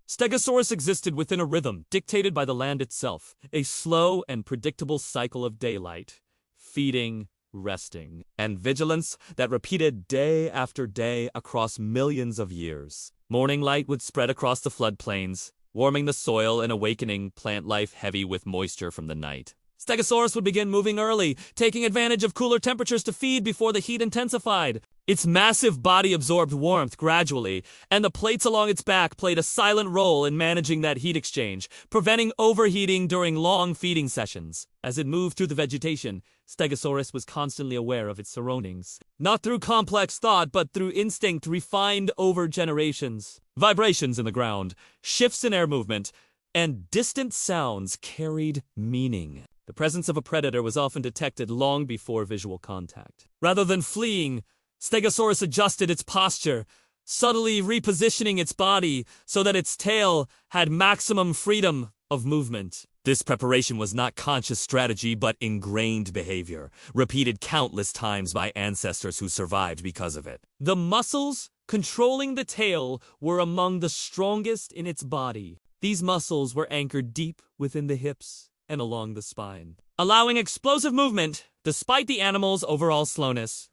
Stegosaurus existed within a rhythm dictated by the land itself, a slow and predictable cycle of daylight, feeding, resting, and vigilance that repeated day after day across millions of years. Morning light would spread across the floodplains, warming the soil and awakening plant life heavy with moisture from the night. Stegosaurus would begin moving early, taking advantage of cooler temperatures to feed before the heat intensified. Its massive body absorbed warmth gradually, and the plates along its back played a silent role in managing that heat exchange, preventing overheating during long feeding sessions. As it moved through the vegetation, Stegosaurus was constantly aware of its surroundings. Not through complex thought, but through instinct refined over generations. Vibrations in the ground, shifts in air movement, and distant sounds carried meaning. The presence of a predator was often detected long before visual contact. Rather than fleeing, Stegosaurus adjusted its posture, subtly repositioning its body so that its tail had maximum freedom of movement. This preparation was not conscious strategy but ingrained behavior, repeated countless times by ancestors who survived because of it. The muscles controlling the tail were among the strongest in its body. These muscles were anchored deep within the hips and along the spine, allowing explosive movement despite the animal's overall slowness.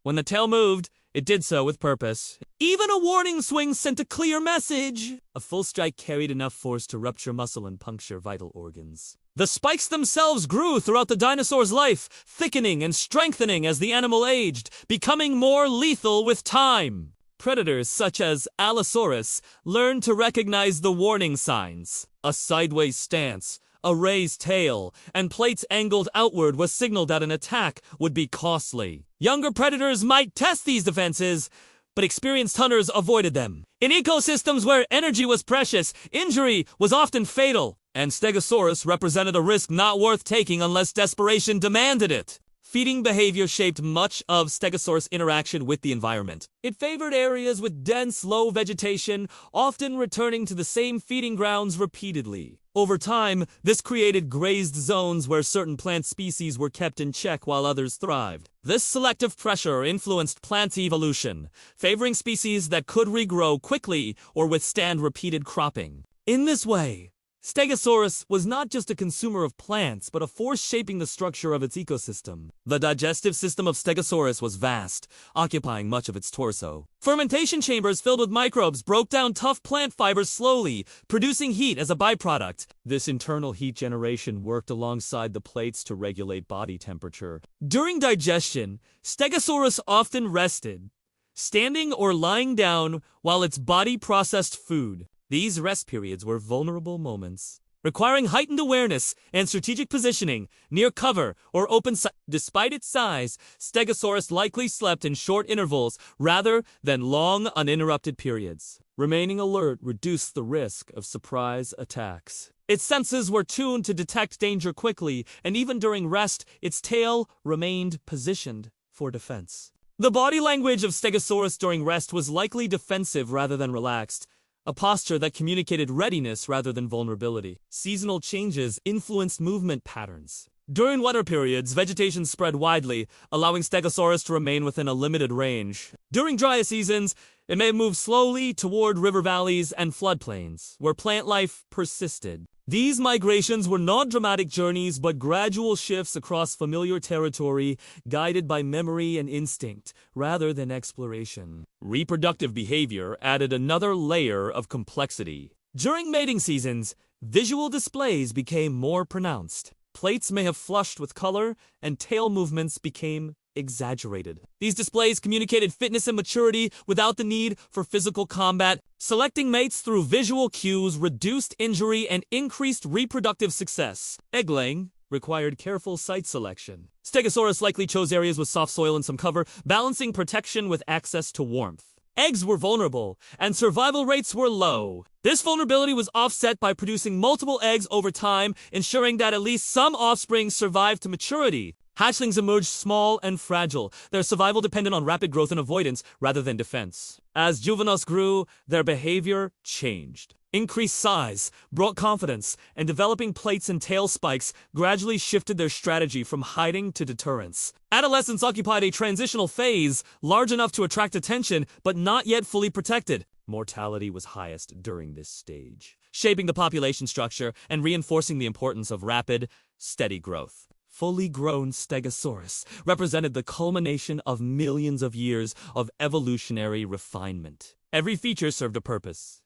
When the tail moved, it did so with purpose. Even a warning swing sent a clear message. A full strike carried enough force to rupture muscle and puncture vital organs. The spikes themselves grew throughout the dinosaur's life, thickening and strengthening as the animal aged, becoming more lethal with time. Predators such as Allosaurus learned to recognize the warning signs. A sideways stance, a raised tail, and plates angled outward was signaled that an attack would be costly. Younger predators might test these defenses, but experienced hunters avoided them. In ecosystems where energy was precious, injury was often fatal, and Stegosaurus represented a risk not worth taking unless desperation demanded it. Feeding behavior shaped much of Stegosaurus' interaction with the environment. It favored areas with dense, low vegetation, often returning to the same feeding grounds repeatedly. Over time, this created grazed zones where certain plant species were kept in check while others thrived. This selective pressure influenced plant evolution, favoring species that could regrow quickly or withstand repeated cropping. In this way, Stegosaurus was not just a consumer of plants, but a force shaping the structure of its ecosystem. The digestive system of Stegosaurus was vast, occupying much of its torso. Fermentation chambers filled with microbes broke down tough plant fibers slowly, producing heat as a byproduct. This internal heat generation worked alongside the plates to regulate body temperature. During digestion, Stegosaurus often rested, standing or lying down while its body processed food. These rest periods were vulnerable moments, requiring heightened awareness and strategic positioning near cover or open sight. Despite its size, Stegosaurus likely slept in short intervals rather than long, uninterrupted periods. Remaining alert reduced the risk of surprise attacks. Its senses were tuned to detect danger quickly, and even during rest, its tail remained positioned for defense. The body language of Stegosaurus during rest was likely defensive rather than relaxed, a posture that communicated readiness rather than vulnerability. Seasonal changes influenced movement patterns. During wetter periods, vegetation spread widely, allowing Stegosaurus to remain within a limited range. During drier seasons, it may move slowly toward river valleys and floodplains, where plant life persisted. These migrations were not dramatic journeys, but gradual shifts across familiar territory, guided by memory and instinct, rather than exploration. Reproductive behavior added another layer of complexity. During mating seasons, visual displays became more pronounced. Plates may have flushed with color, and tail movements became exaggerated. These displays communicated fitness and maturity without the need for physical combat. Selecting mates through visual cues reduced injury and increased reproductive success. Egg-laying required careful site selection. Stegosaurus likely chose areas with soft soil and some cover, balancing protection with access to warmth. Eggs were vulnerable, and survival rates were low. This vulnerability was offset by producing multiple eggs over time, ensuring that at least some offspring survived to maturity. Hatchlings emerged small and fragile, their survival dependent on rapid growth and avoidance rather than defense. As juveniles grew, their behavior changed. Increased size brought confidence, and developing plates and tail spikes gradually shifted their strategy from hiding to deterrence. Adolescence occupied a transitional phase, large enough to attract attention, but not yet fully protected. Mortality was highest during this stage, shaping the population structure and reinforcing the importance of rapid, steady growth. Fully grown Stegosaurus represented the culmination of millions of years of evolutionary refinement. Every feature served a purpose,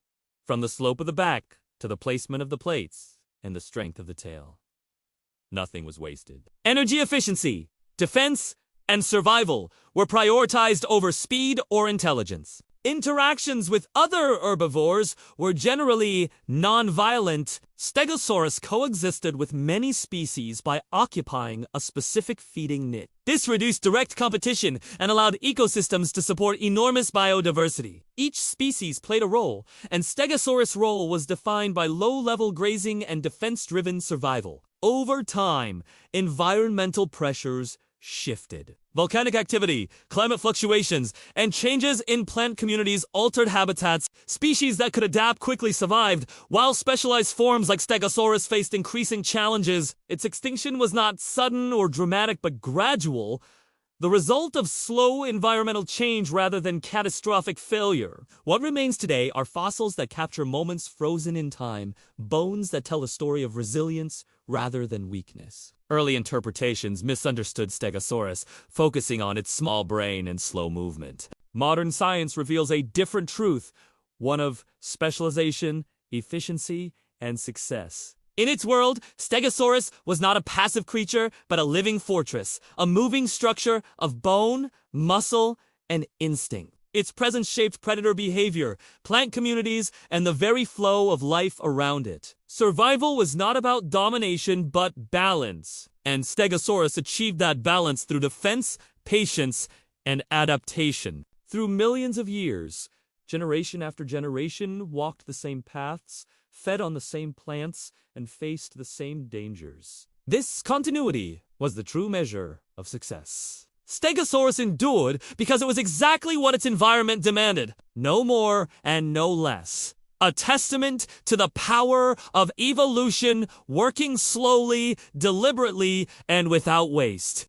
from the slope of the back to the placement of the plates and the strength of the tail. Nothing was wasted. Energy efficiency, defense, and survival were prioritized over speed or intelligence. Interactions with other herbivores were generally non-violent. Stegosaurus coexisted with many species by occupying a specific feeding niche. This reduced direct competition and allowed ecosystems to support enormous biodiversity. Each species played a role, and Stegosaurus' role was defined by low-level grazing and defense-driven survival. Over time, environmental pressures shifted. Volcanic activity, climate fluctuations, and changes in plant communities altered habitats. Species that could adapt quickly survived, while specialized forms like Stegosaurus faced increasing challenges. Its extinction was not sudden or dramatic, but gradual, the result of slow environmental change rather than catastrophic failure. What remains today are fossils that capture moments frozen in time, bones that tell a story of resilience rather than weakness. Early interpretations misunderstood Stegosaurus, focusing on its small brain and slow movement. Modern science reveals a different truth, one of specialization, efficiency, and success. In its world, Stegosaurus was not a passive creature, but a living fortress, a moving structure of bone, muscle, and instinct. Its presence shaped predator behavior, plant communities, and the very flow of life around it. Survival was not about domination, but balance. And Stegosaurus achieved that balance through defense, patience, and adaptation. Through millions of years, generation after generation walked the same paths, fed on the same plants, and faced the same dangers. This continuity was the true measure of success. Stegosaurus endured because it was exactly what its environment demanded. No more and no less. A testament to the power of evolution working slowly, deliberately, and without waste.